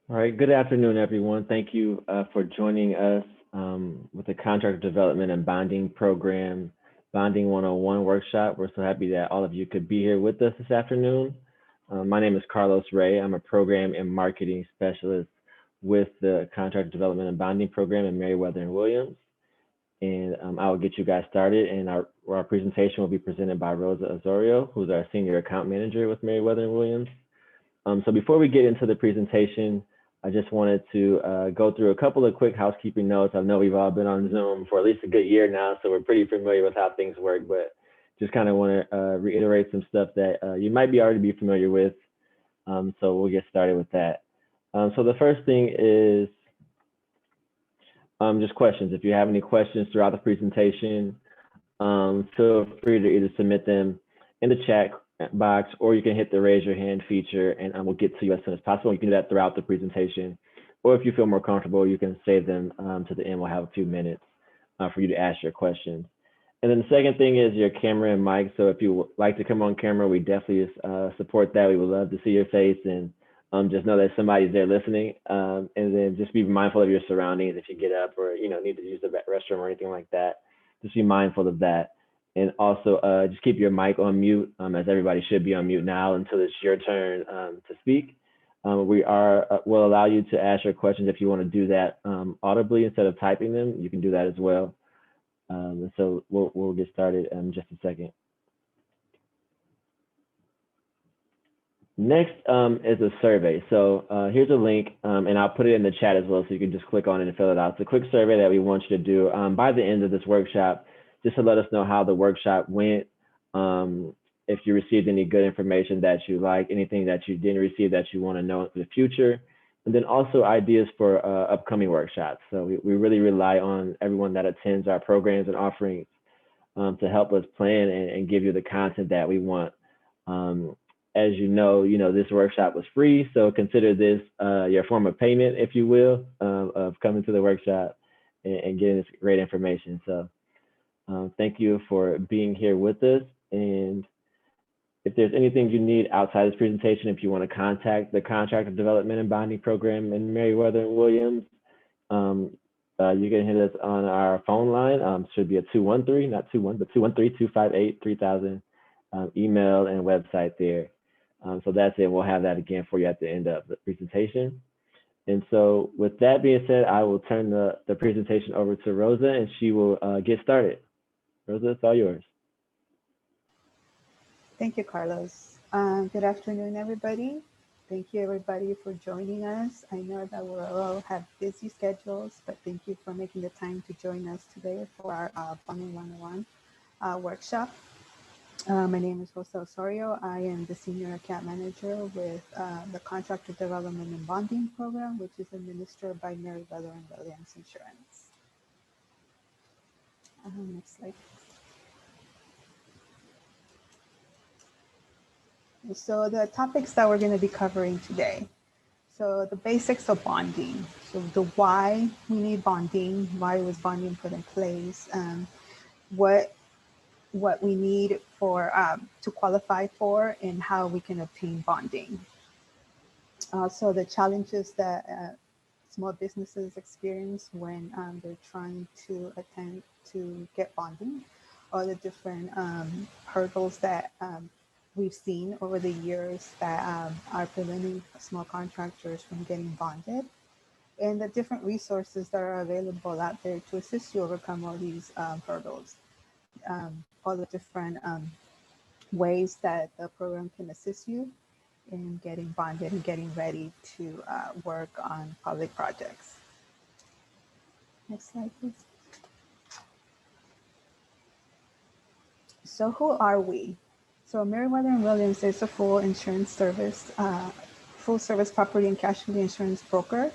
All right, good afternoon, everyone. Thank you for joining us with the Contractor Development and Bonding Program Bonding 101 workshop. We're so happy that all of you could be here with us this afternoon. My name is Carlos Ray. I'm a Program and Marketing Specialist with the Contractor Development and Bonding Program in Meriwether and Williams. And I will get you guys started. And our presentation will be presented by Rosa Osorio, who's our Senior Account Manager with Meriwether and Williams. So before we get into the presentation, I just wanted to go through a couple of quick housekeeping notes. I know we've all been on Zoom for at least a good year now, so we're pretty familiar with how things work, but just kind of want to reiterate some stuff that you might be already be familiar with. So we'll get started with that. So the first thing is just questions. If you have any questions throughout the presentation, feel free to either submit them in the chat box, or you can hit the raise your hand feature and we'll get to you as soon as possible. You can do that throughout the presentation, or if you feel more comfortable, you can save them to the end. We'll have a few minutes for you to ask your questions. And then the second thing is your camera and mic. So if you would like to come on camera, we definitely support that. We would love to see your face, and just know that somebody's there listening. And then just be mindful of your surroundings if you get up or need to use the restroom or anything like that. Just be mindful of that. And also just keep your mic on mute, as everybody should be on mute now until it's your turn to speak. We'll allow you to ask your questions if you want to do that audibly instead of typing them. You can do that as well. And so we'll get started in just a second. Next is a survey. So here's a link, and I'll put it in the chat as well, so you can just click on it and fill it out. It's a quick survey that we want you to do by the end of this workshop, just to let us know how the workshop went, if you received any good information that you like, anything that you didn't receive that you want to know for the future, and then also ideas for upcoming workshops. So we really rely on everyone that attends our programs and offerings to help us plan and give you the content that we want. As you know, this workshop was free, so consider this your form of payment, if you will, of coming to the workshop and getting this great information. So thank you for being here with us. And if there's anything you need outside this presentation, if you want to contact the Contractor Development and Bonding Program in Meriwether and Williams, you can hit us on our phone line. Should be a 213, not 21, but 213-258-3000 email and website there. So that's it. We'll have that again for you at the end of the presentation. And so with that being said, I will turn the presentation over to Rosa, and she will get started. Rosa, it's all yours. Thank you, Carlos. Good afternoon, everybody. Thank you, everybody, for joining us. I know that we all have busy schedules, but thank you for making the time to join us today for our Bonding 101 workshop. My name is Rosa Osorio. I am the Senior Account Manager with the Contractor Development and Bonding Program, which is administered by Meriwether and Williams Insurance. Next slide. So the topics that we're going to be covering today. So the basics of bonding. So the why we need bonding, why was bonding put in place, what we need for to qualify for, and how we can obtain bonding. Also the challenges that small businesses experience when they're trying to attempt to get bonding, or the different hurdles that we've seen over the years that are preventing small contractors from getting bonded, and the different resources that are available out there to assist you overcome all these hurdles. All the different ways that the program can assist you in getting bonded and getting ready to work on public projects. Next slide, please. So who are we? So Meriwether and Williams is a full insurance service, full service property and casualty insurance broker.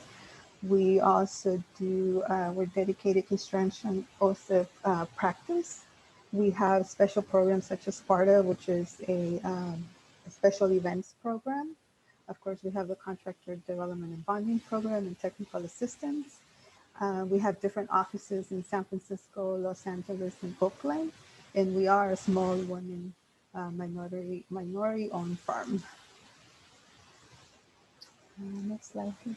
We also do, we're dedicated construction oath of practice. We have special programs such as SPARTA, which is a special events program. Of course, we have the Contractor Development and Bonding Program and technical assistance. We have different offices in San Francisco, Los Angeles, and Oakland, and we are a small women minority-owned firm. Next slide, please.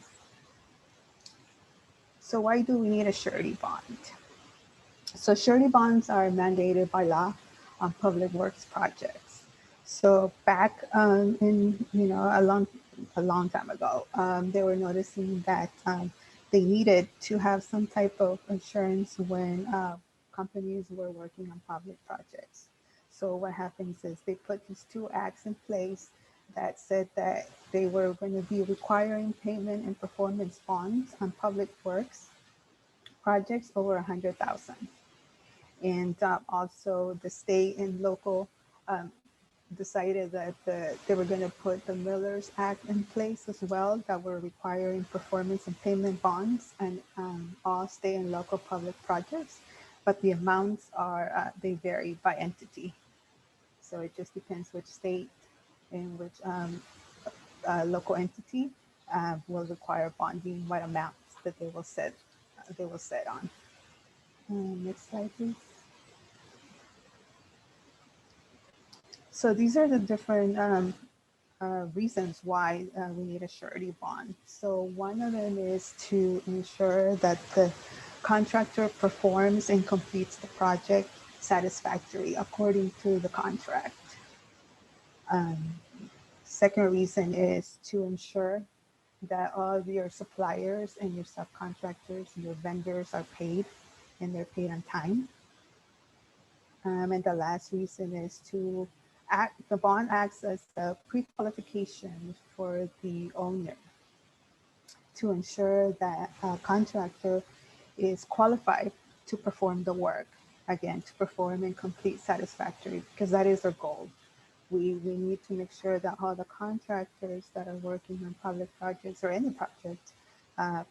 So why do we need a surety bond? So surety bonds are mandated by law on public works projects. So back in, a long time ago, they were noticing that they needed to have some type of insurance when companies were working on public projects. So what happens is they put these two acts in place that said that they were going to be requiring payment and performance bonds on public works projects over 100,000. And also the state and local um, decided that they were going to put the Millers Act in place as well, that were requiring performance and payment bonds and all state and local public projects. But the amounts are, they vary by entity. So it just depends which state and which local entity will require bonding, what amounts that they will set on. Next slide, please. So these are the different reasons why we need a surety bond. So one of them is to ensure that the contractor performs and completes the project satisfactorily according to the contract. Um, Second reason is to ensure that all of your suppliers and your subcontractors, your vendors are paid and they're paid on time. And the last reason is to the bond acts as a pre-qualification for the owner to ensure that a contractor is qualified to perform the work, again, to perform and complete satisfactory, because that is our goal. We need to make sure that all the contractors that are working on public projects or any project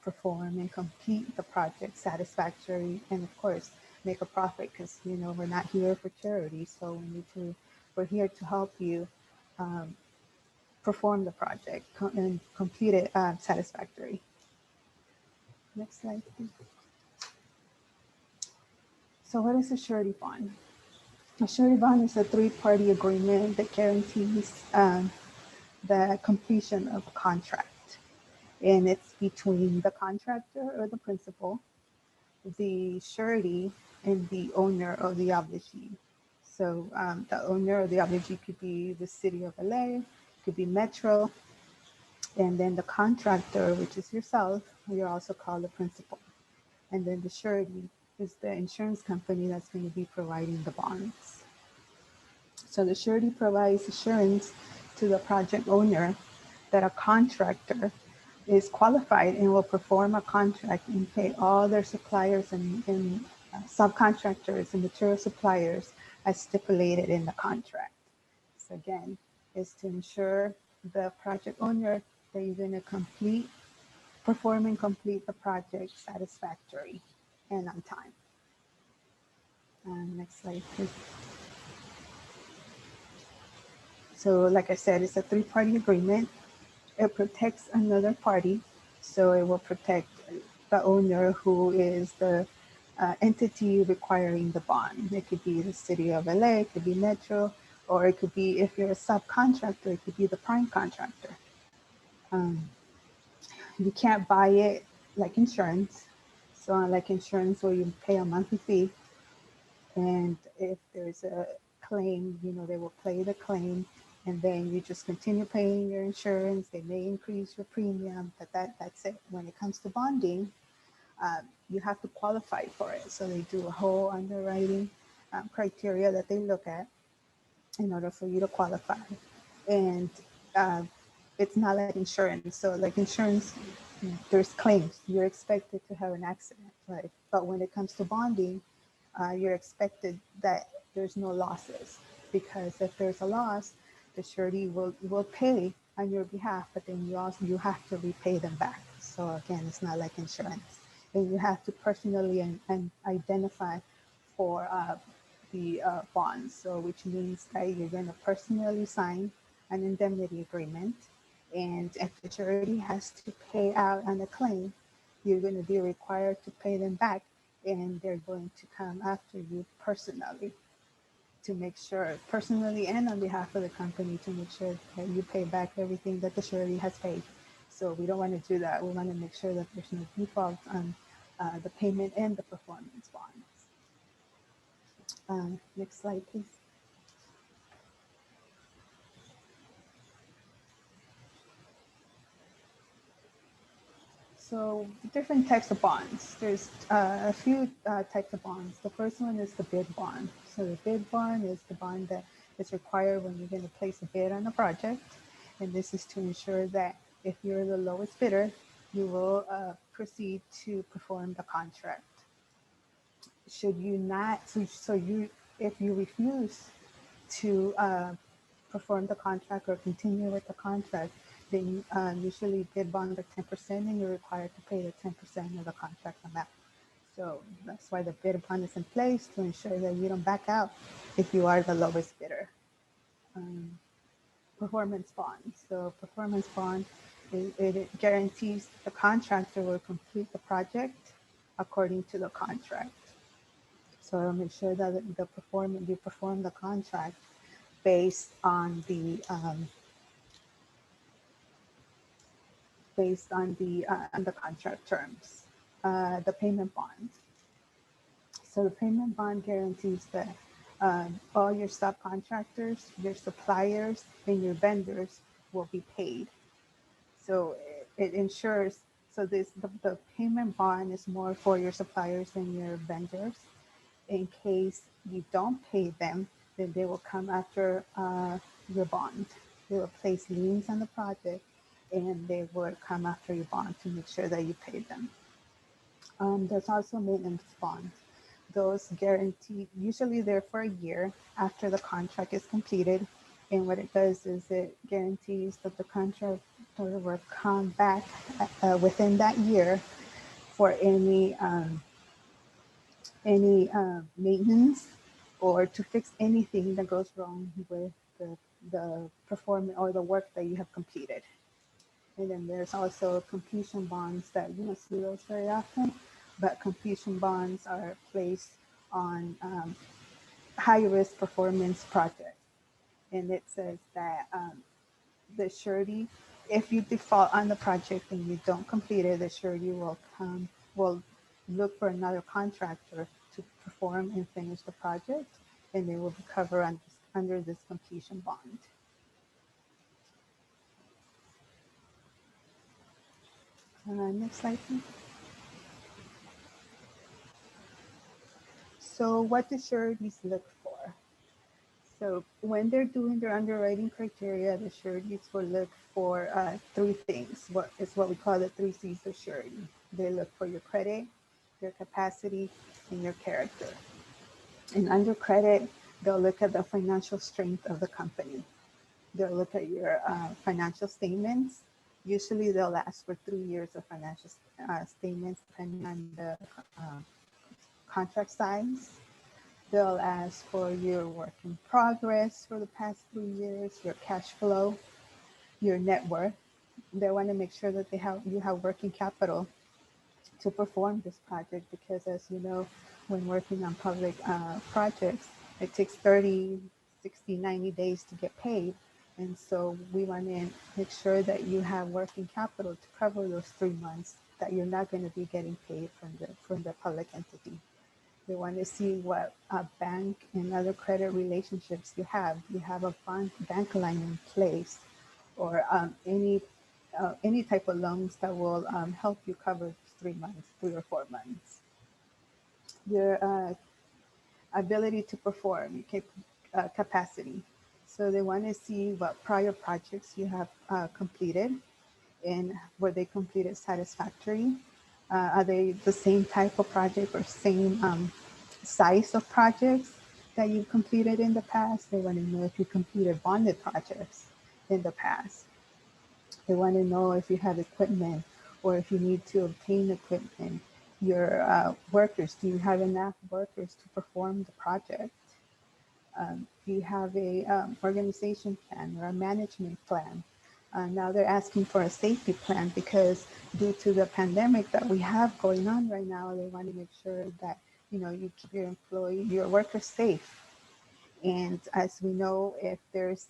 perform and complete the project satisfactory, and of course make a profit, because we're not here for charity, so we're here to help you perform the project and complete it satisfactory. Next slide, please. So what is a surety bond? A surety bond is a three-party agreement that guarantees the completion of a contract. And it's between the contractor or the principal, the surety, and the owner of the obligee. So the owner of the obligee could be the city of LA, could be Metro, and then the contractor, which is yourself, you're also called the principal. And then the surety is the insurance company that's going to be providing the bonds. So the surety provides assurance to the project owner that a contractor is qualified and will perform a contract and pay all their suppliers and subcontractors and material suppliers as stipulated in the contract. So again, is to ensure the project owner that you're going to perform and complete the project satisfactory and on time. Next slide, please. So like I said, it's a three-party agreement. It protects another party. So it will protect the owner, who is the entity requiring the bond. It could be the city of LA, it could be Metro, or it could be, if you're a subcontractor, it could be the prime contractor. You can't buy it like insurance. So like insurance where you pay a monthly fee, and if there's a claim, they will pay the claim, and then you just continue paying your insurance. They may increase your premium, but that's it. When it comes to bonding, you have to qualify for it. So they do a whole underwriting criteria that they look at in order for you to qualify. And it's not like insurance. So like insurance, there's claims. You're expected to have an accident, right? But when it comes to bonding, you're expected that there's no losses, because if there's a loss, the surety will pay on your behalf, but then you have to repay them back. So again, it's not like insurance, and you have to personally and identify for the bonds. So which means that you're going to personally sign an indemnity agreement, and if the surety has to pay out on a claim, you're going to be required to pay them back, and they're going to come after you personally to make sure, personally and on behalf of the company, to make sure that you pay back everything that the surety has paid. So we don't want to do that. We want to make sure that there's no default on the payment and the performance bonds. Next slide, please. So different types of bonds. There's a few types of bonds. The first one is the bid bond. So the bid bond is the bond that is required when you're going to place a bid on a project. And this is to ensure that if you're the lowest bidder, you will proceed to perform the contract. Should you not, if you refuse to perform the contract or continue with the contract, then usually bid bond of 10% and you're required to pay the 10% of the contract amount. So that's why the bid bond is in place to ensure that you don't back out if you are the lowest bidder. Performance bond. So performance bond, it guarantees the contractor will complete the project according to the contract. So it'll make sure that you perform the contract based on the contract terms. The payment bond. So the payment bond guarantees that all your subcontractors, your suppliers, and your vendors will be paid. So it ensures. So the payment bond is more for your suppliers and your vendors. In case you don't pay them, then they will come after your bond. They will place liens on the project, and they will come after your bond to make sure that you pay them. There's also maintenance bonds. Those guarantee, usually they're for a year after the contract is completed. And what it does is it guarantees that the contractor will come back within that year for any maintenance or to fix anything that goes wrong with the performance or the work that you have completed. And then there's also completion bonds that you don't see those very often, but completion bonds are placed on high-risk performance projects. And it says that the surety, if you default on the project and you don't complete it, the surety will look for another contractor to perform and finish the project, and they will be covered under this completion bond. Next slide, please. So what do sureties look for? So when they're doing their underwriting criteria, the sureties will look for three things. What we call the 3 C's of surety. They look for your credit, your capacity, and your character. And under credit, they'll look at the financial strength of the company. They'll look at your financial statements. Usually they'll ask for 3 years of financial statements depending on the contract size. They'll ask for your work in progress for the past 3 years, your cash flow, your net worth. They want to make sure that you have working capital to perform this project, because as you know, when working on public projects, it takes 30, 60, 90 days to get paid. And so we want to make sure that you have working capital to cover those 3 months that you're not going to be getting paid from the public entity. They want to see what bank and other credit relationships you have. You have a bank line in place, or any type of loans that will help you cover 3 months, 3 or 4 months. Your ability to perform, capacity. So they want to see what prior projects you have completed and were they completed satisfactory. Are they the same type of project or same size of projects that you've completed in the past? They want to know if you completed bonded projects in the past. They want to know if you have equipment or if you need to obtain equipment. Your workers, do you have enough workers to perform the project? Do you have a organization plan or a management plan? Now they're asking for a safety plan because due to the pandemic that we have going on right now, they want to make sure that you keep your workers safe. And as we know, if there's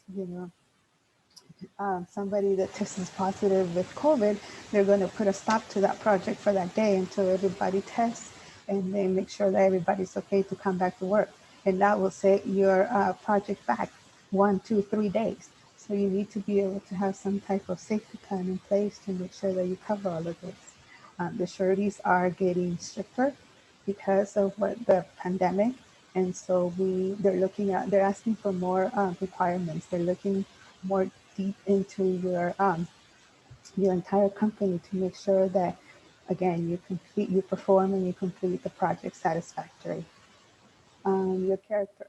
somebody that tests positive with COVID, they're going to put a stop to that project for that day until everybody tests and they make sure that everybody's okay to come back to work. And that will set your project back 1, 2, 3 days. So you need to be able to have some type of safety plan in place to make sure that you cover all of this. The sureties are getting stricter because of what the pandemic, and so they're asking for more requirements. They're looking more deep into your entire company to make sure that, again, you perform and you complete the project satisfactory. Your character.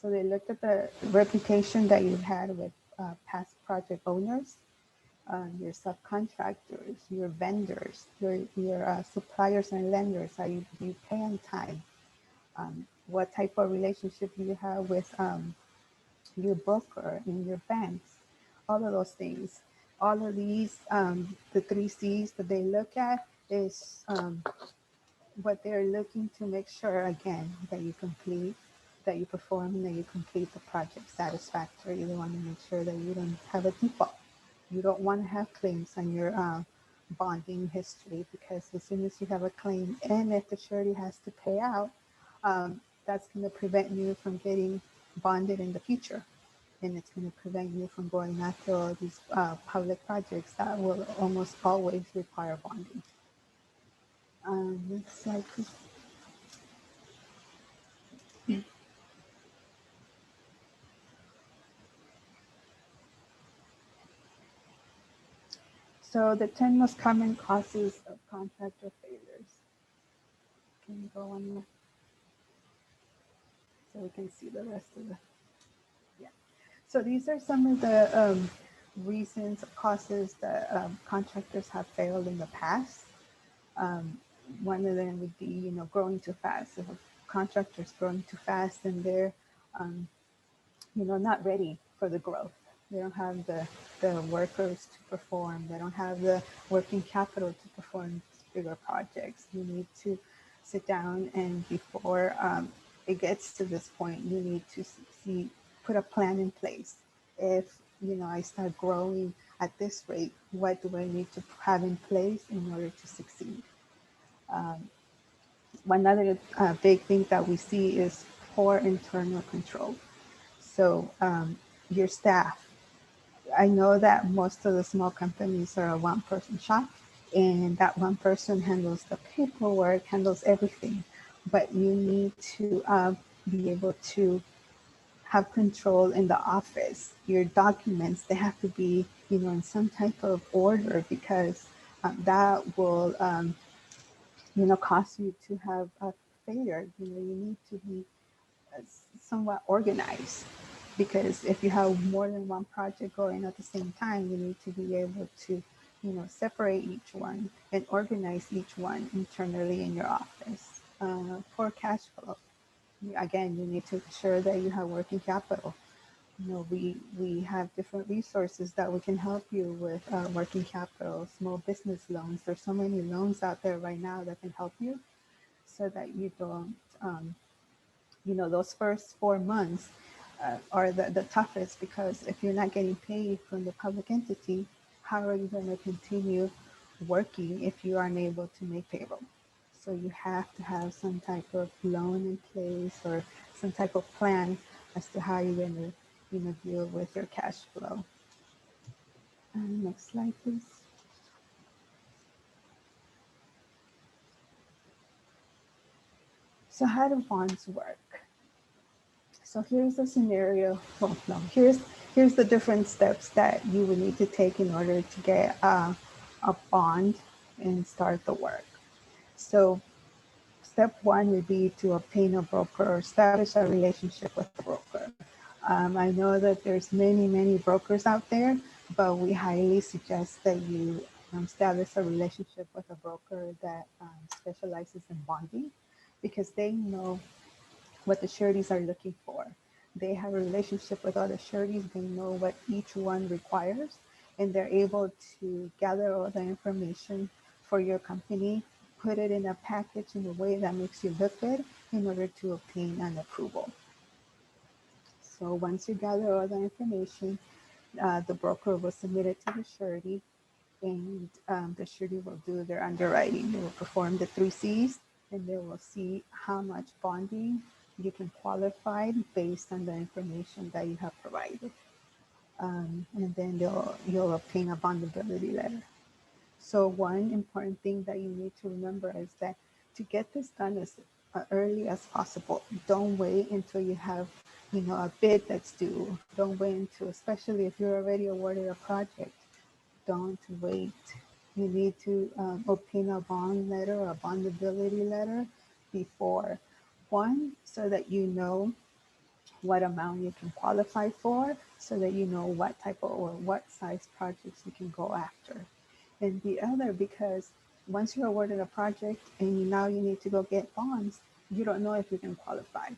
So they looked at the reputation that you've had with past project owners, your subcontractors, your vendors, your suppliers and lenders. Do you pay on time? What type of relationship do you have with your broker and your banks? All of those things. All of these, the 3 C's that they look at is what they're looking to make sure, again, that you complete, that you perform, and that you complete the project satisfactorily. They want to make sure that you don't have a default. You don't want to have claims on your bonding history, because as soon as you have a claim, and if the surety has to pay out, that's going to prevent you from getting bonded in the future. And it's going to prevent you from going after all these public projects that will almost always require bonding. Next slide, please. So the 10 most common causes of contractor failures. Can you go on more? So we can see the rest of the, yeah. So these are some of the reasons, causes that contractors have failed in the past. One of them would be, growing too fast. If a contractor's growing too fast and they're, not ready for the growth. They don't have the workers to perform. They don't have the working capital to perform bigger projects. You need to sit down, and before it gets to this point, you need to put a plan in place. If, I start growing at this rate, what do I need to have in place in order to succeed? One other big thing that we see is poor internal control. So your staff, I know that most of the small companies are a one-person shop, and that one person handles the paperwork, handles everything. But you need to be able to have control in the office. Your documents, they have to be, in some type of order, because that will, cause you to have a failure. You need to be somewhat organized, because if you have more than one project going at the same time, you need to be able to, separate each one and organize each one internally in your office. For cash flow, again, you need to ensure that you have working capital. We have different resources that we can help you with working capital, small business loans. There's so many loans out there right now that can help you, so that you don't, those first 4 months are the toughest, because if you're not getting paid from the public entity, how are you going to continue working if you aren't able to make payroll? So you have to have some type of loan in place, or some type of plan as to how you're going to, deal with your cash flow. Next slide, please. So how do bonds work? So here's a scenario. Well, no, here's the different steps that you would need to take in order to get a bond and start the work. So step one would be to obtain a broker or establish a relationship with a broker. I know that there's many brokers out there, but we highly suggest that you establish a relationship with a broker that specializes in bonding, because they know what the sureties are looking for. They have a relationship with other sureties. They know what each one requires, and they're able to gather all the information for your company, put it in a package in a way that makes you look good in order to obtain an approval. So once you gather all the information, The broker will submit it to the surety, and the surety will do their underwriting. They will perform the 3 Cs, and they will see how much bonding you can qualify based on the information that you have provided. And then you'll obtain a bondability letter. So one important thing that you need to remember is that to get this done as early as possible. Don't wait until you have, a bid that's due. Don't wait until, especially if you're already awarded a project, don't wait. You need to obtain a bond letter or a bondability letter before. One, so that you know what amount you can qualify for, so that you know what type of or what size projects you can go after. And the other, because once you're awarded a project and now you need to go get bonds, you don't know if you can qualify.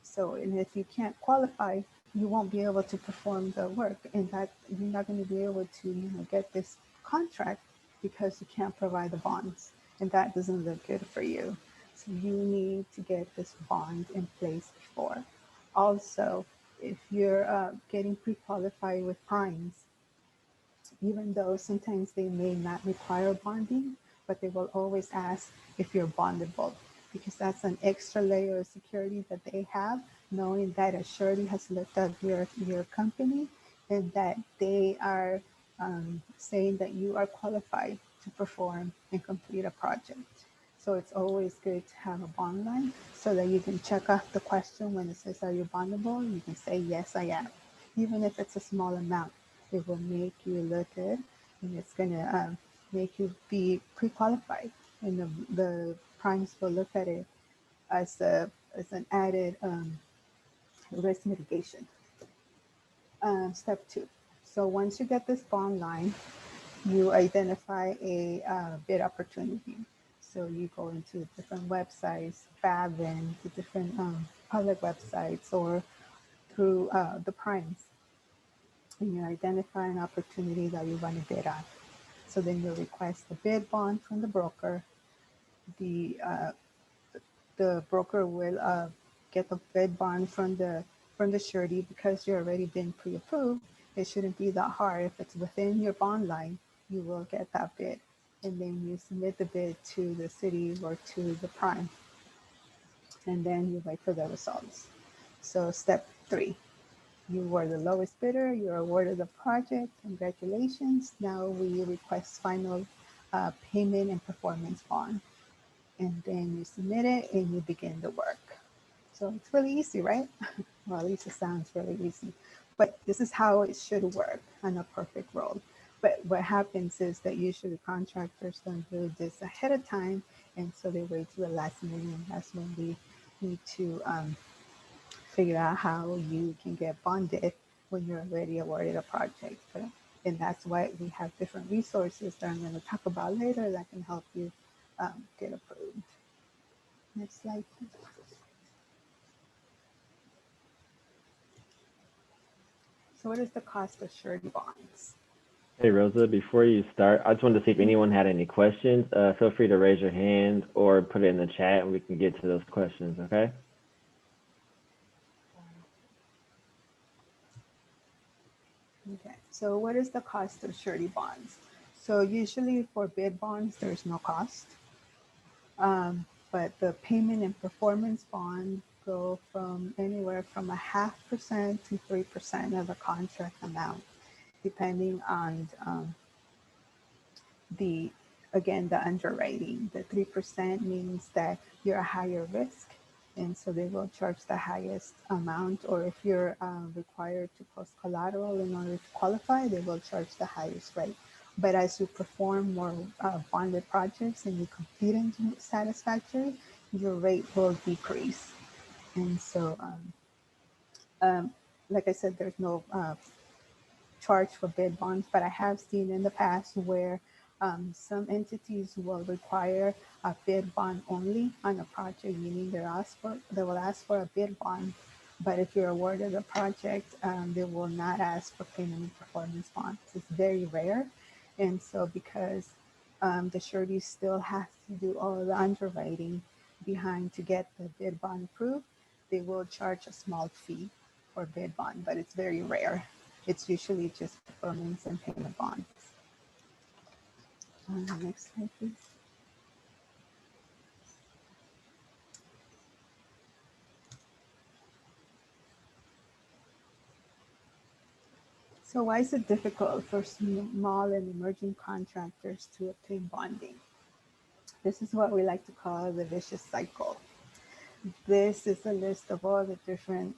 So, and if you can't qualify, you won't be able to perform the work, and that you're not going to be able to, get this contract because you can't provide the bonds, and that doesn't look good for you. So you need to get this bond in place before. Also, if you're getting pre-qualified with primes, even though sometimes they may not require bonding, but they will always ask if you're bondable, because that's an extra layer of security that they have, knowing that a surety has looked at your company and that they are saying that you are qualified to perform and complete a project. So it's always good to have a bond line so that you can check off the question when it says, are you bondable? You can say, yes, I am. Even if it's a small amount, it will make you look good, and it's going to make you be pre-qualified. And the primes will look at it as an added risk mitigation. Step 2. So once you get this bond line, you identify a bid opportunity. So you go into different websites, Fathom, the different public websites, or through the primes, and you identify an opportunity that you want to bid on. So then you request a bid bond from the broker. The broker will get the bid bond from the surety. Because you're already been pre-approved, it shouldn't be that hard. If it's within your bond line, you will get that bid, and then you submit the bid to the city or to the prime, and then you wait for the results. So step 3, you were the lowest bidder, you're awarded the project, congratulations. Now we request final payment and performance bond. And then you submit it and you begin the work. So it's really easy, right? Well, at least it sounds really easy. But this is how it should work on a perfect world. But what happens is that usually contractors don't do this ahead of time, and so they wait to the last minute, and that's when we need to figure out how you can get bonded when you're already awarded a project. And that's why we have different resources that I'm going to talk about later that can help you get approved. Next slide, please. So what is the cost of surety bonds? Hey, Rosa, before you start, I just wanted to see if anyone had any questions. Feel free to raise your hand or put it in the chat and we can get to those questions, okay? Okay, so what is the cost of surety bonds? So usually for bid bonds, there's no cost. But the payment and performance bond go from anywhere from 0.5% to 3% of the contract amount, depending on the underwriting. The 3% means that you're a higher risk, and so they will charge the highest amount. Or if you're required to post collateral in order to qualify, they will charge the highest rate. But as you perform more bonded projects and you complete them satisfactory, your rate will decrease. And so, like I said, there's no charge for bid bonds, but I have seen in the past where some entities will require a bid bond only on a project, meaning they will ask for a bid bond, but if you're awarded a project, they will not ask for payment and performance bonds. It's very rare, and so because the surety still has to do all the underwriting behind to get the bid bond approved, they will charge a small fee for bid bond, but it's very rare. It's usually just performance and payment bonds. Next slide, please. So why is it difficult for small and emerging contractors to obtain bonding? This is what we like to call the vicious cycle. This is a list of all the different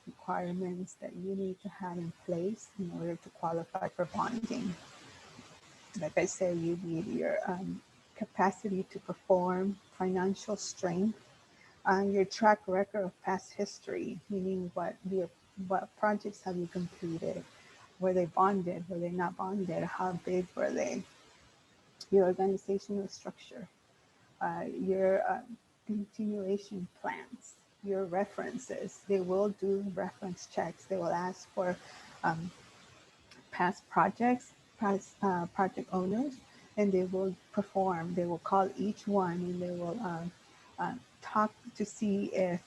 requirements that you need to have in place in order to qualify for bonding. Like I said, you need your capacity to perform, financial strength, your track record of past history, meaning what projects have you completed, were they bonded, were they not bonded, how big were they, your organizational structure, your continuation plans, your references. They will do reference checks. They will ask for past projects, past project owners, and they will perform. They will call each one and they will talk to see if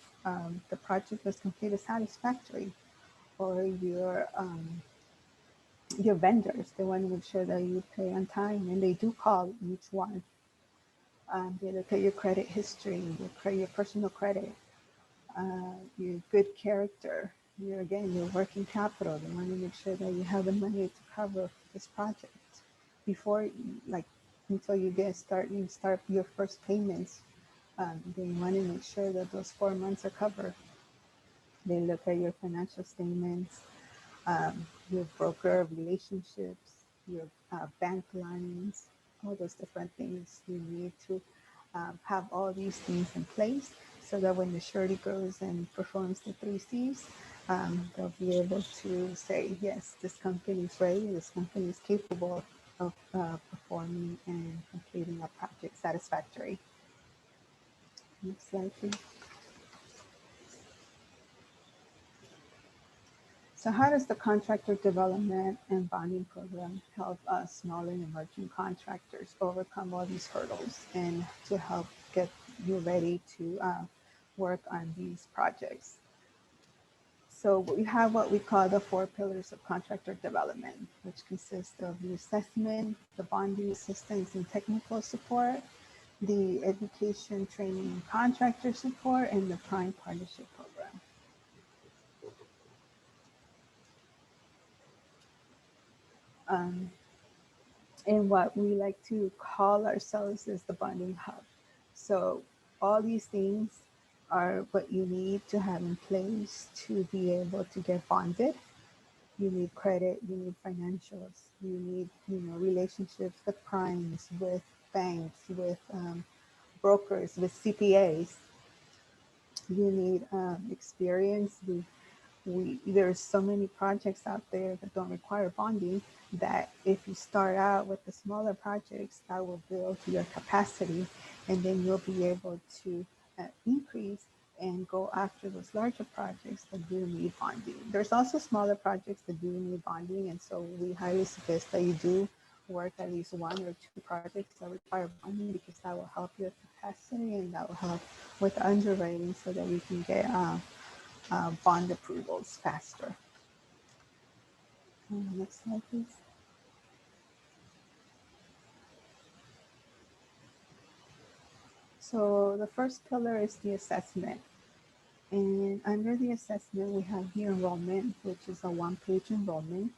the project was completed satisfactory, or your vendors. They want to make sure that you pay on time, and they do call each one. They look at your credit history, your personal credit, your good character, your working capital. They want to make sure that you have the money to cover this project before, like, until you start your first payments. They want to make sure that those 4 months are covered. They look at your financial statements, your broker relationships, your bank lines, all those different things. You need to have all these things in place so that when the surety goes and performs the 3Cs, they'll be able to say, yes, this company is ready, this company is capable of performing and completing a project satisfactory. Next slide, please. So how does the contractor development and bonding program help us small and emerging contractors overcome all these hurdles and to help get you ready to work on these projects? So we have what we call the 4 pillars of contractor development, which consist of the assessment, the bonding assistance and technical support, the education, training, and contractor support, and the prime partnership program. And what we like to call ourselves is the bonding hub. So all these things are what you need to have in place to be able to get bonded. You need credit, you need financials, you need relationships with primes, with banks, with brokers, with CPAs. You need experience. There's so many projects out there that don't require bonding, that if you start out with the smaller projects, that will build your capacity, and then you'll be able to increase and go after those larger projects that do need bonding. There's also smaller projects that do need bonding, and so we highly suggest that you do work at least 1 or 2 projects that require bonding, because that will help your capacity and that will help with underwriting so that we can get bond approvals faster. Next slide, please. So the first pillar is the assessment. And under the assessment, we have the enrollment, which is a 1-page enrollment.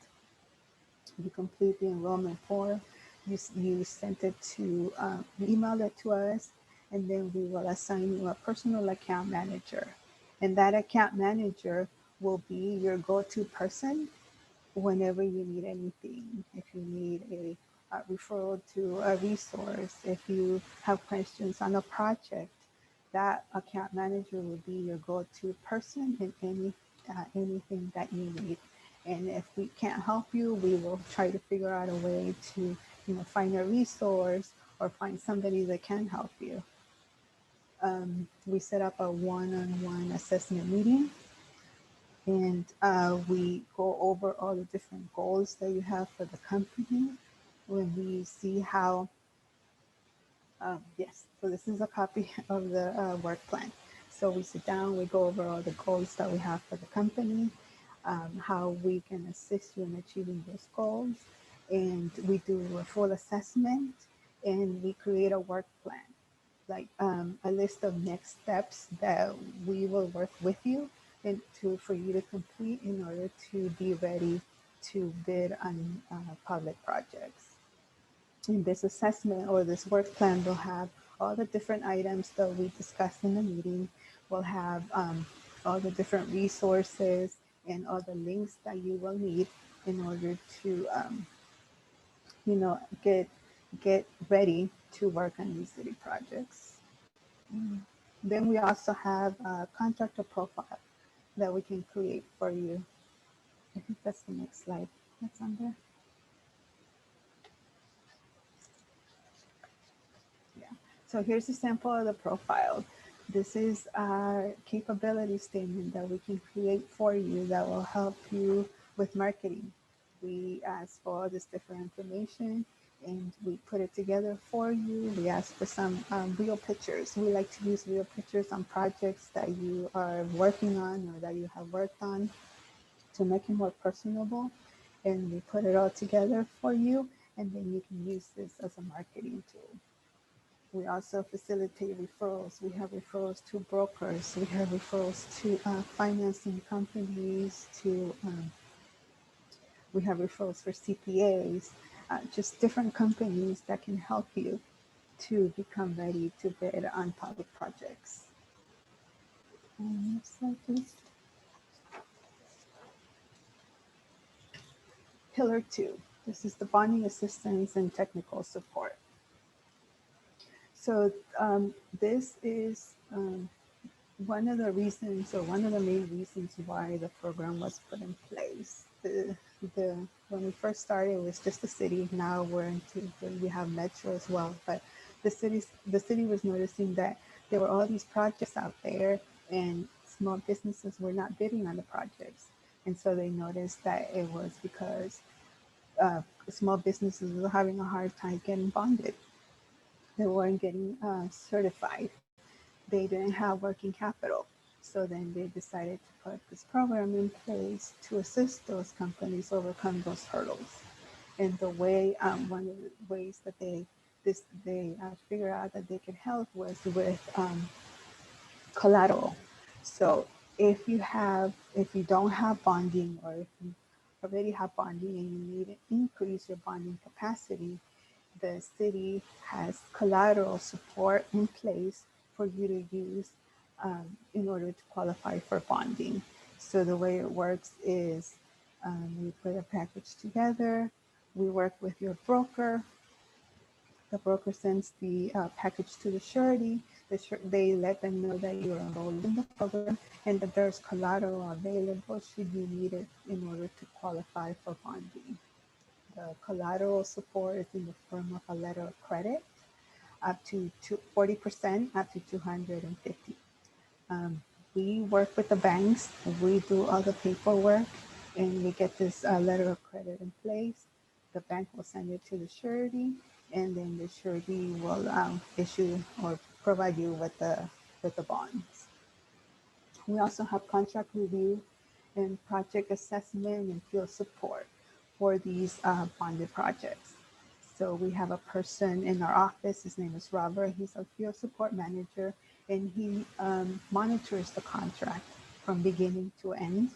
You complete the enrollment form, you send it to, email it to us, and then we will assign you a personal account manager. And that account manager will be your go-to person whenever you need anything. If you need a referral to a resource, if you have questions on a project, that account manager will be your go-to person in anything that you need. And if we can't help you, we will try to figure out a way to, find a resource or find somebody that can help you. We set up a one-on-one assessment meeting, and we go over all the different goals that you have for the company. When we see how, yes, so this is a copy of the work plan. So we sit down, we go over all the goals that we have for the company. how we can assist you in achieving those goals. And we do a full assessment, and we create a work plan, like a list of next steps that we will work with you and for you to complete in order to be ready to bid on public projects. In this assessment or this work plan will have all the different items that we discussed in the meeting. We'll have all the different resources and all the links that you will need in order to, you know, get ready to work on these city projects. Then we also have a contractor profile that we can create for you. I think that's the next slide that's on there. Yeah. So here's a sample of the profile. This is our capability statement that we can create for you that will help you with marketing. We ask for all this different information and we put it together for you. We ask for some real pictures. We like to use real pictures on projects that you are working on or that you have worked on to make it more personable. And we put it all together for you, and then you can use this as a marketing tool. We also facilitate referrals. We have referrals to brokers. We have referrals to financing companies. We have referrals for CPAs, just different companies that can help you to become ready to bid on public projects. Next slide, please. Pillar 2. This is the bonding assistance and technical support. So this is one of the reasons, or one of the main reasons why the program was put in place. When we first started, it was just the city. Now we have Metro as well. But the city was noticing that there were all these projects out there, and small businesses were not bidding on the projects. And so they noticed that it was because small businesses were having a hard time getting bonded. They weren't getting certified. They didn't have working capital. So then they decided to put this program in place to assist those companies overcome those hurdles. And the way, one of the ways that they figured out that they could help was with collateral. So if you don't have bonding, or if you already have bonding and you need to increase your bonding capacity, the city has collateral support in place for you to use in order to qualify for bonding. So the way it works is we put a package together, we work with your broker, the broker sends the package to the surety, they let them know that you're enrolled in the program and that there's collateral available should you need it in order to qualify for bonding. The collateral support is in the form of a letter of credit up to 40%, up to 250. We work with the banks, we do all the paperwork, and we get this letter of credit in place. The bank will send it to the surety, and then the surety will issue or provide you with the bonds. We also have contract review and project assessment and field support for these bonded projects. So we have a person in our office, his name is Robert, he's our field support manager, and he monitors the contract from beginning to end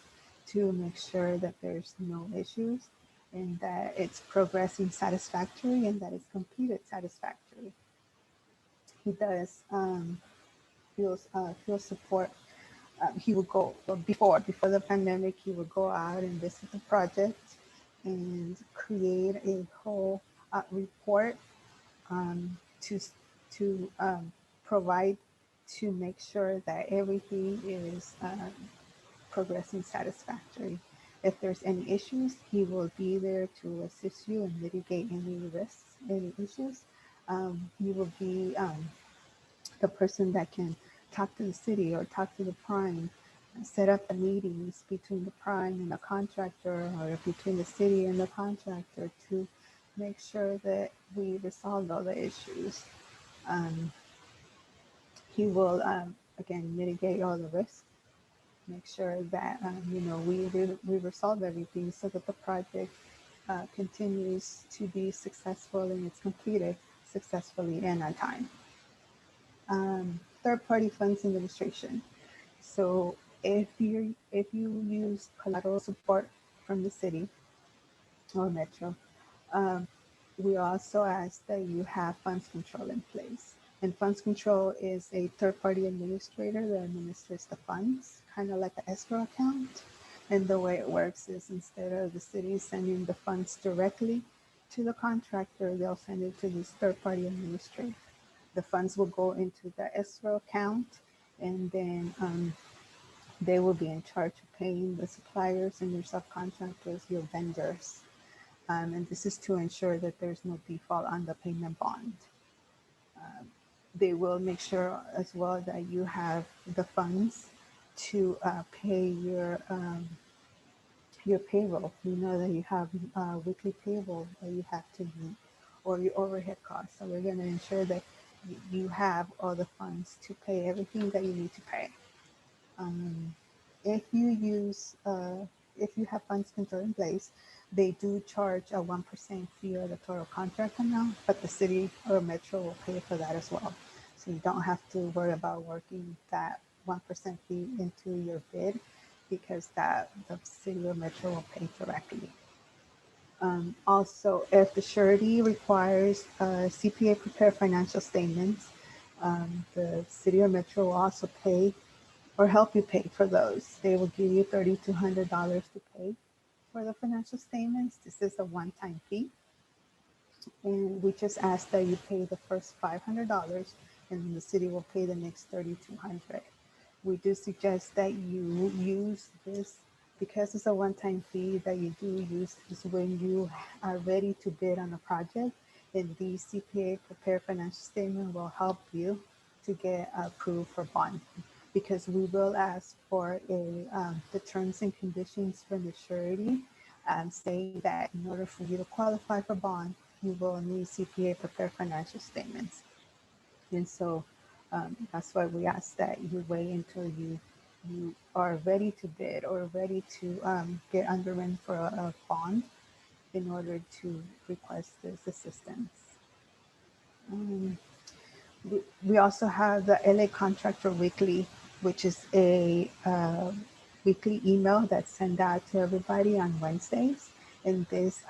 to make sure that there's no issues and that it's progressing satisfactory and that it's completed satisfactory. He does field support. He would go before the pandemic. He would go out and visit the project and create a whole report to provide to make sure that everything is progressing satisfactory. If there's any issues, he will be there to assist you and mitigate any risks, any issues. He will be the person that can talk to the city or talk to the prime, set up the meetings between the prime and the contractor, or between the city and the contractor, to make sure that we resolve all the issues. He will, again, mitigate all the risks. make sure that we resolve everything so that the project continues to be successful and it's completed successfully and on time. Third-party funds administration. So if you use collateral support from the city or Metro, um, we also ask that you have funds control in place. And funds control is a third-party administrator that administers the funds, kind of like an escrow account. And the way it works is instead of the city sending the funds directly to the contractor, they'll send it to this third-party administrator. The funds will go into the escrow account, and then they will be in charge of paying the suppliers and your subcontractors, your vendors. And this is to ensure that there's no default on the payment bond. They will make sure as well that you have the funds to pay your payroll. You know that you have weekly payroll that you have to meet, or your overhead costs. So we're going to ensure that you have all the funds to pay everything that you need to pay. Um, if you use, if you have funds control in place, they do charge a 1% fee of the total contract amount, but the city or Metro will pay for that as well. So you don't have to worry about working that 1% fee into your bid, because that the city or Metro will pay directly. Also, if the surety requires CPA prepare financial statements, the city or Metro will also pay or help you pay for those. They will give you $3,200 to pay for the financial statements. This is a one-time fee. And we just ask that you pay the first $500, and the city will pay the next $3,200. We do suggest that you use this, because it's a one-time fee, that you do use this when you are ready to bid on a project, and the CPA prepare financial statement will help you to get approved for bond, because we will ask for the terms and conditions from the surety, saying that in order for you to qualify for bond, you will need CPA prepare financial statements. And so that's why we ask that you wait until you are ready to bid or ready to get underwritten for a bond in order to request this assistance. We also have the LA Contractor Weekly, which is a weekly email that's sent out to everybody on Wednesdays. And this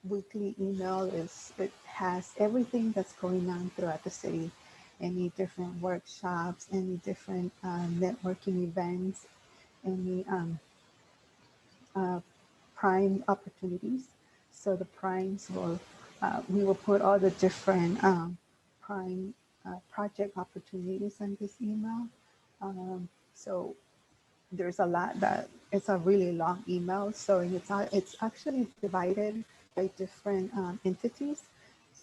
weekly email it has everything that's going on throughout the city, any different workshops, any different networking events, any prime opportunities. So the primes will, we will put all the different prime project opportunities in this email. So there's a lot that it's a really long email. So it's actually divided by different entities.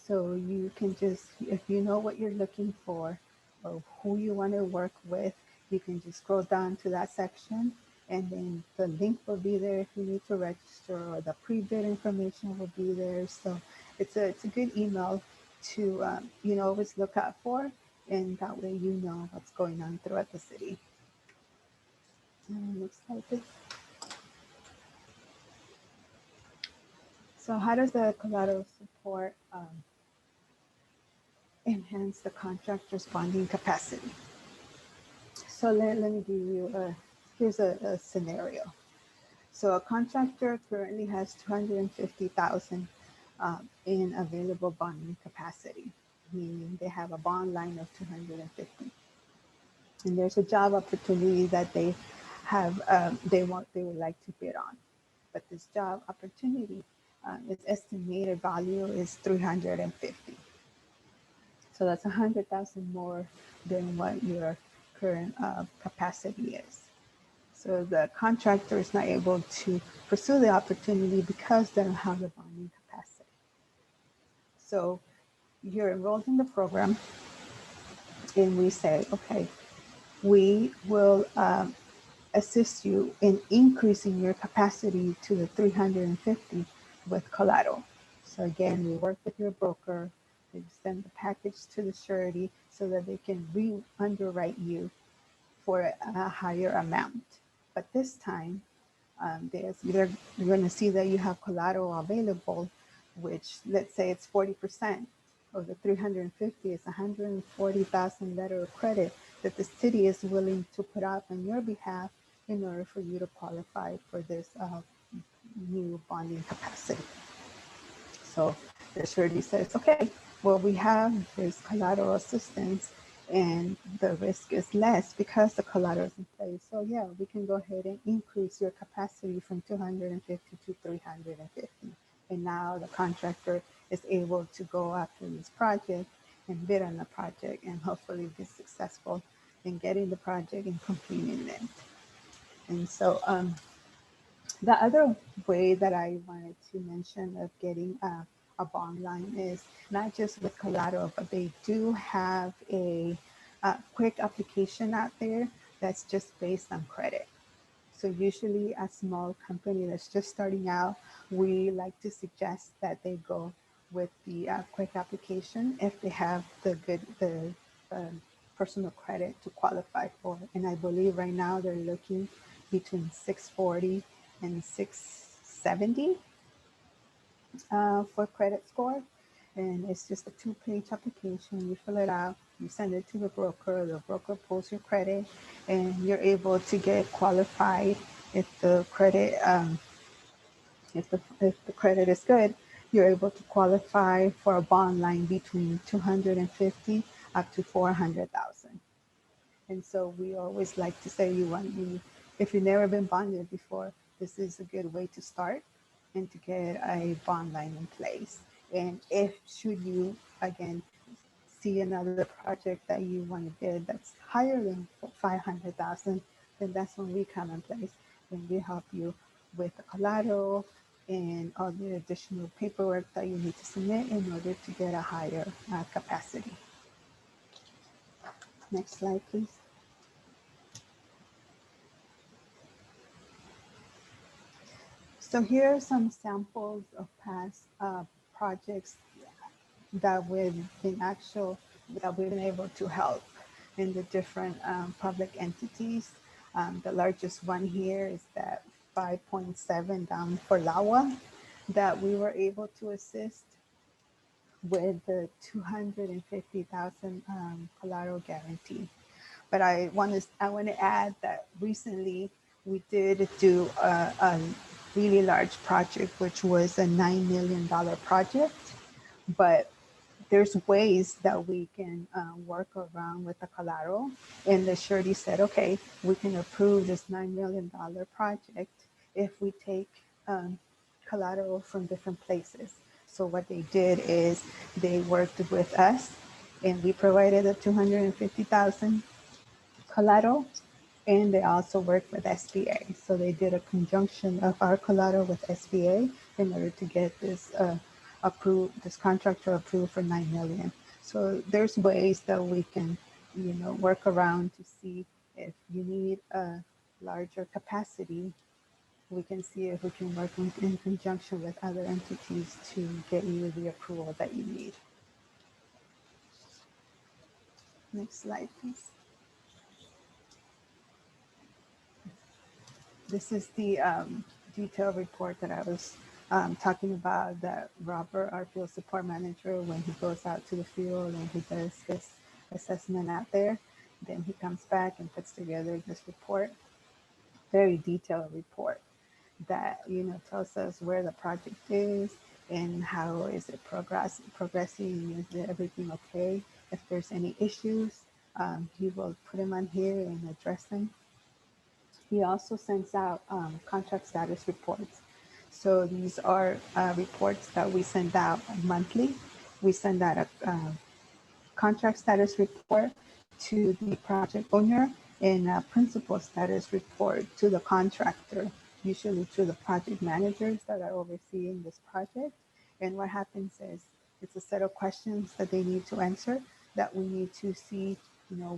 So you can just, if you know what you're looking for or who you want to work with, you can just scroll down to that section, and then the link will be there if you need to register, or the pre-bid information will be there. So it's a good email to always look out for, and that way you know what's going on throughout the city. Next slide, please. So how does the collateral support enhance the contractor's bonding capacity? So let me give you here's a scenario. So a contractor currently has 250,000 in available bonding capacity, meaning they have a bond line of 250. And there's a job opportunity that they have, they would like to bid on. But this job opportunity, its estimated value is 350. So that's 100,000 more than what your current capacity is. So the contractor is not able to pursue the opportunity because they don't have the bonding capacity. So you're enrolled in the program, and we say, okay, we will assist you in increasing your capacity to the 350 with collateral. So again, we work with your broker, they send the package to the surety so that they can re-underwrite you for a higher amount. But this time, you're going to see that you have collateral available, which let's say it's 40% of the 350 is 140,000 letter of credit that the city is willing to put up on your behalf in order for you to qualify for this new bonding capacity. So the surety says, okay, well, we have this collateral assistance and the risk is less because the collateral is in place. So yeah, we can go ahead and increase your capacity from 250 to 350. And now the contractor is able to go after this project and bid on the project and hopefully be successful in getting the project and completing it. And so the other way that I wanted to mention of getting a bond line is not just with collateral, but they do have a quick application out there that's just based on credit. So usually a small company that's just starting out, we like to suggest that they go with the quick application if they have the personal credit to qualify for. And I believe right now they're looking between 640 and 670 for credit score. And it's just a 2-page application. You fill it out, you send it to the broker pulls your credit, and you're able to get qualified if the credit if the credit is good. You're able to qualify for a bond line between 250 up to 400,000. And so we always like to say if you've never been bonded before, this is a good way to start and to get a bond line in place. And if should you again see another project that you want to bid that's higher than 500,000, then that's when we come in place and we help you with the collateral and all the additional paperwork that you need to submit in order to get a higher capacity. Next slide, please. So here are some samples of past projects that we've been able to help in the different public entities. The largest one here is that 5.7 down for Lawa that we were able to assist with the 250,000 collateral guarantee. But I want to add that recently we did do a really large project, which was a $9 million project. But there's ways that we can work around with the collateral. And the surety said, okay, we can approve this $9 million project if we take collateral from different places. So what they did is they worked with us and we provided a 250,000 collateral, and they also worked with SBA. So they did a conjunction of our collateral with SBA in order to get this this contractor approved for 9 million. So there's ways that we can, work around to see if you need a larger capacity. We can see if we can work in conjunction with other entities to get you the approval that you need. Next slide, please. This is the detailed report that I was talking about, that Robert, our field support manager, when he goes out to the field and he does his assessment out there, then he comes back and puts together this report, very detailed report that, tells us where the project is and how is it progressing, is everything okay? If there's any issues, he will put them on here and address them. He also sends out contract status reports. So these are reports that we send out monthly. We send out a contract status report to the project owner and a principal status report to the contractor, usually to the project managers that are overseeing this project. And what happens is it's a set of questions that they need to answer, that we need to see,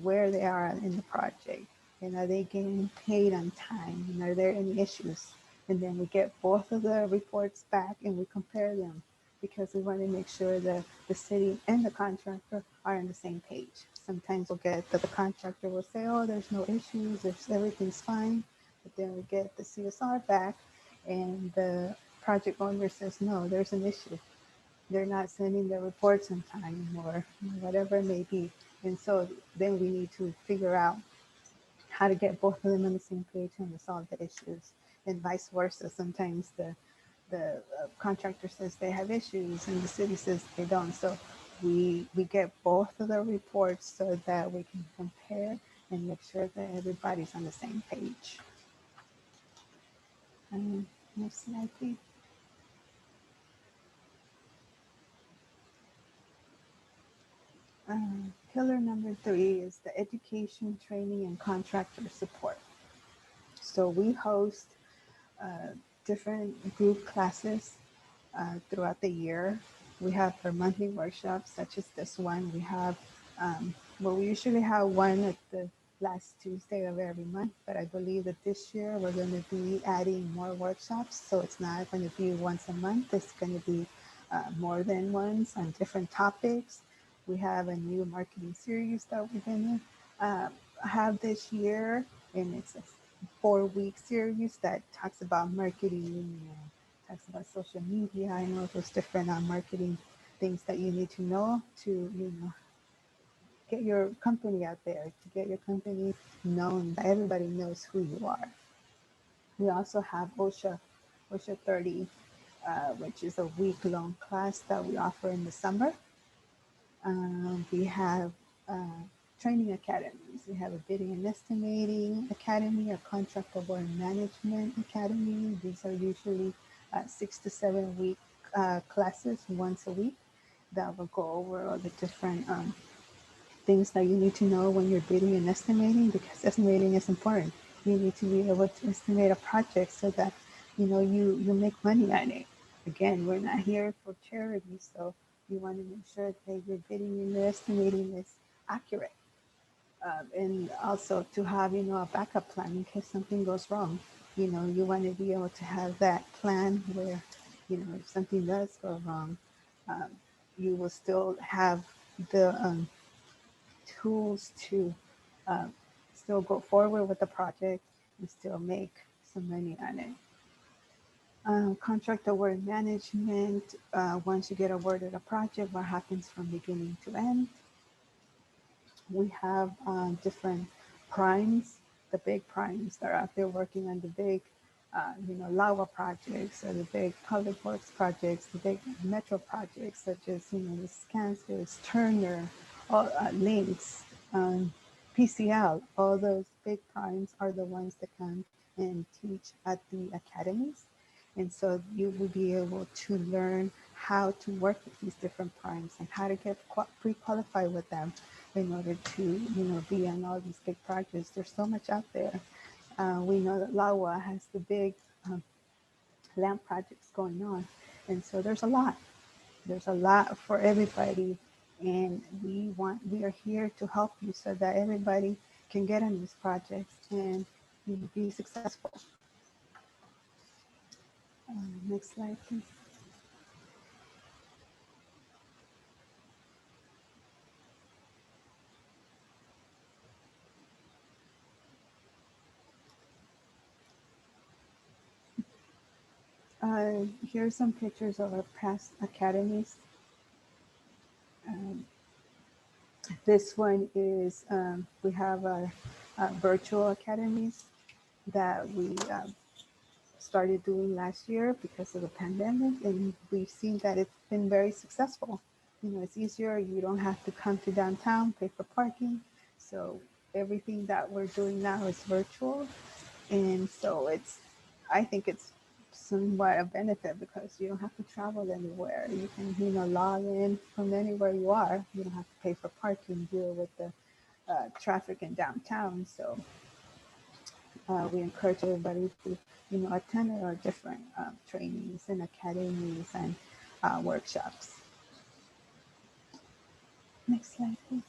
where they are in the project. And are they getting paid on time? And are there any issues? And then we get both of the reports back and we compare them, because we want to make sure that the city and the contractor are on the same page. sometimes we'll get that the contractor will say, oh, there's no issues, everything's fine. But then we get the CSR back and the project owner says, no, there's an issue. They're not sending their reports on time or whatever it may be. And so then we need to figure out how to get both of them on the same page and resolve the issues, and vice versa. Sometimes the contractor says they have issues and the city says they don't. So we get both of the reports so that we can compare and make sure that everybody's on the same page. Next slide, please. Pillar number 3 is the education, training, and contractor support. So we host different group classes throughout the year. We have our monthly workshops, such as this one. We have, we usually have one at the last Tuesday of every month, but I believe that this year we're going to be adding more workshops. So it's not going to be once a month. It's going to be more than once on different topics. We have a new marketing series that we're going to have this year, and it's a 4-week series that talks about marketing, talks about social media. I know those different marketing things that you need to know to, get your company out there, to get your company known, that everybody knows who you are. We also have OSHA 30, which is a week-long class that we offer in the summer. We have training academies. We have a bidding and estimating academy, a contract award management academy. These are usually 6 to 7 week classes once a week that will go over all the different things that you need to know when you're bidding and estimating, because estimating is important. You need to be able to estimate a project so that you make money on it. Again, we're not here for charity, so you want to make sure that your bidding and your estimating is accurate. And also to have, a backup plan in case something goes wrong. You want to be able to have that plan where, if something does go wrong, you will still have the tools to still go forward with the project and still make some money on it. Contract award management, once you get awarded a project, what happens from beginning to end. We have different primes, the big primes that are out there working on the big, LAWA projects, or the big public works projects, the big metro projects, such as, the Kansas, Turner, all, Lynx, PCL. All those big primes are the ones that come and teach at the academies. And so you will be able to learn how to work with these different primes and how to get pre-qualified with them in order to, be on all these big projects. There's so much out there. We know that LAWA has the big land projects going on. And so there's a lot. There's a lot for everybody. And we are here to help you so that everybody can get on these projects and be successful. Next slide, please. Here's some pictures of our past academies. This one is, we have our virtual academies that we started doing last year because of the pandemic, and we've seen that it's been very successful. It's easier. You don't have to come to downtown, pay for parking. So everything that we're doing now is virtual. And so I think it's somewhat a benefit because you don't have to travel anywhere. You can, log in from anywhere you are. You don't have to pay for parking, deal with the traffic in downtown. So we encourage everybody to, attend our different trainings and academies and workshops. Next slide, please.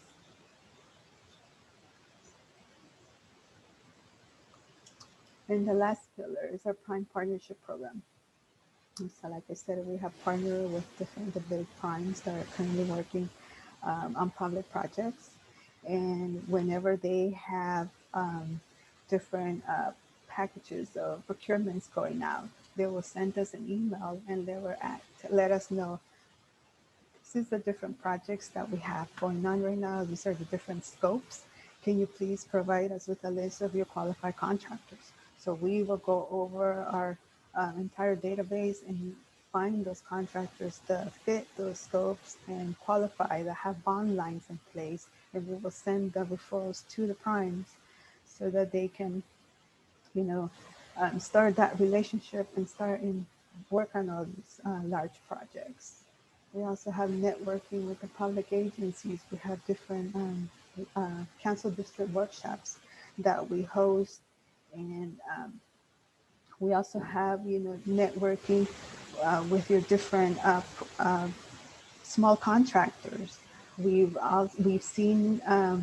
And the last pillar is our prime partnership program. And so like I said, we have partnered with the big primes that are currently working on public projects. And whenever they have different packages of procurements going out, they will send us an email and they will let us know this is the different projects that we have going on right now. These are the different scopes. Can you please provide us with a list of your qualified contractors? So we will go over our entire database and find those contractors that fit those scopes and qualify, that have bond lines in place, and we will send the referrals to the primes so that they can, you know, start that relationship and start and work on all these large projects. We also have networking with the public agencies. We have different council district workshops that we host, and we also have, you know, networking with your different small contractors. We've seen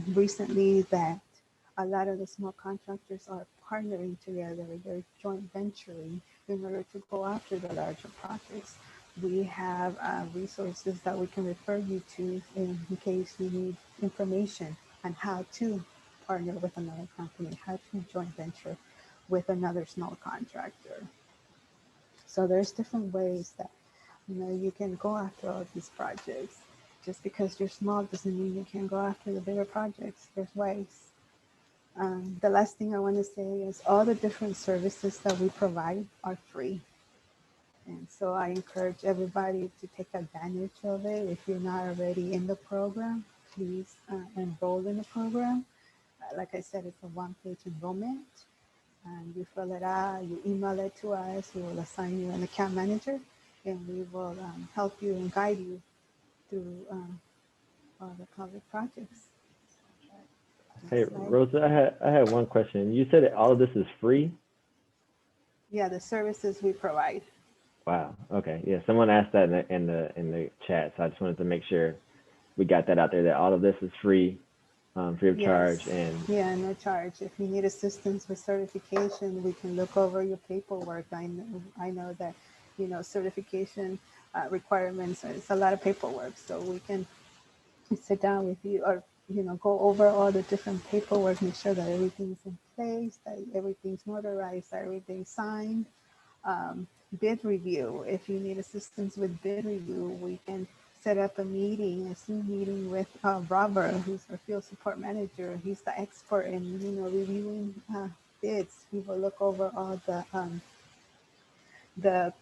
recently that a lot of the small contractors are partnering together. They're joint venturing in order to go after the larger projects. We have resources that we can refer you to in case you need information on how to partner with another company, how to joint venture with another small contractor. So there's different ways that, you know, you can go after all these projects. Just because you're small doesn't mean you can't go after the bigger projects. There's ways. The last thing I want to say is all the different services that we provide are free. And so I encourage everybody to take advantage of it. If you're not already in the program, please enroll in the program. Like I said, it's a one-page enrollment. And you fill it out, you email it to us, we will assign you an account manager, and we will help you and guide you through all the public projects. Hey, Next slide. Rosa, I had one question. You said that all of this is free? Yeah, the services we provide. Wow. Okay. Yeah. Someone asked that in the chat, so I just wanted to make sure we got that out there that all of this is free, free of charge, Yes. and Yeah, no charge. If you need assistance with certification, we can look over your paperwork. I know that, you know, certification requirements, it's a lot of paperwork. So we can sit down with you or, you know, go over all the different paperwork, make sure that everything's in place, that everything's notarized, that everything's signed. Bid review. If you need assistance with bid review, we can set up a meeting, a Zoom meeting with Robert, who's our field support manager. He's the expert in, you know, reviewing bids. He will look over all the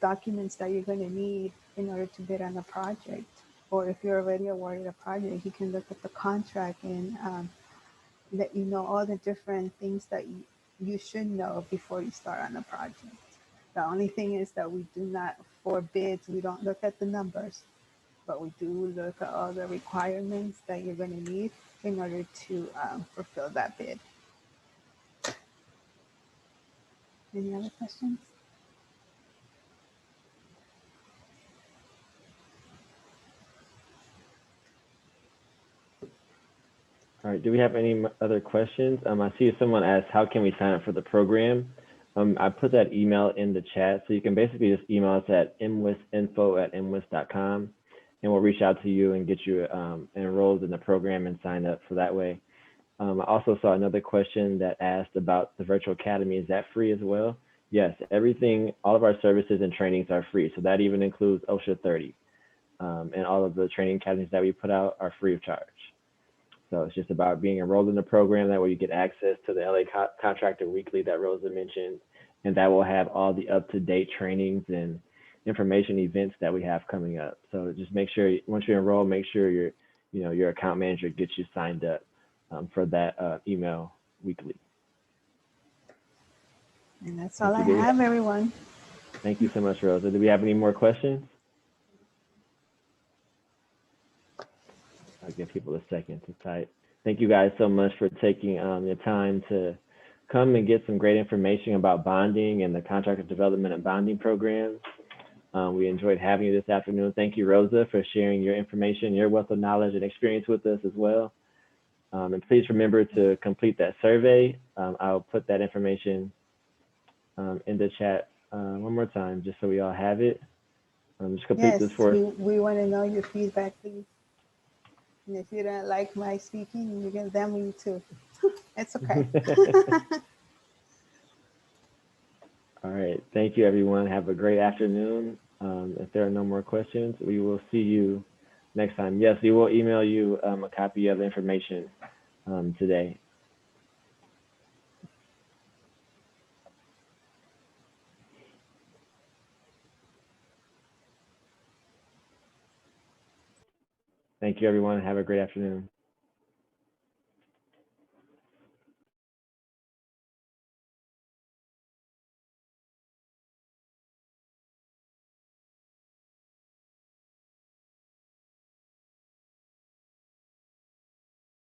documents that you're going to need in order to bid on a project. Or if you're already awarded a project, he can look at the contract and let you know all the different things that you should know before you start on a project. The only thing is that we do not, for bids, we don't look at the numbers, but we do look at all the requirements that you're going to need in order to fulfill that bid. Any other questions? all right. Do we have any other questions? I see someone asked, how can we sign up for the program? I put that email in the chat, so you can basically just email us at mwis.info@mwis.com, and we'll reach out to you and get you enrolled in the program and sign up for that way. I also saw another question that asked about the virtual academy. Is that free as well? Yes, everything, all of our services and trainings are free. So that even includes OSHA 30. And all of the training academies that we put out are free of charge. So it's just about being enrolled in the program. That way you get access to the LA Contractor Weekly that Rosa mentioned, and that will have all the up-to-date trainings and information events that we have coming up. So just make sure, once you enroll, make sure your account manager gets you signed up for that email weekly. And that's all I have, everyone. Thank you so much, Rosa. Do we have any more questions? I'll give people a second to type. Thank you guys so much for taking the time to come and get some great information about bonding and the contractor development and bonding programs. We enjoyed having you this afternoon. Thank you, Rosa, for sharing your information, your wealth of knowledge and experience with us as well. And please remember to complete that survey. I'll put that information in the chat one more time, just so we all have it. Just complete this for us. We want to know your feedback, please. And if you don't like my speaking, you can damn me too. It's okay. All right. Thank you, everyone. Have a great afternoon. If there are no more questions, we will see you next time. Yes, we will email you a copy of the information today. Thank you, everyone. Have a great afternoon.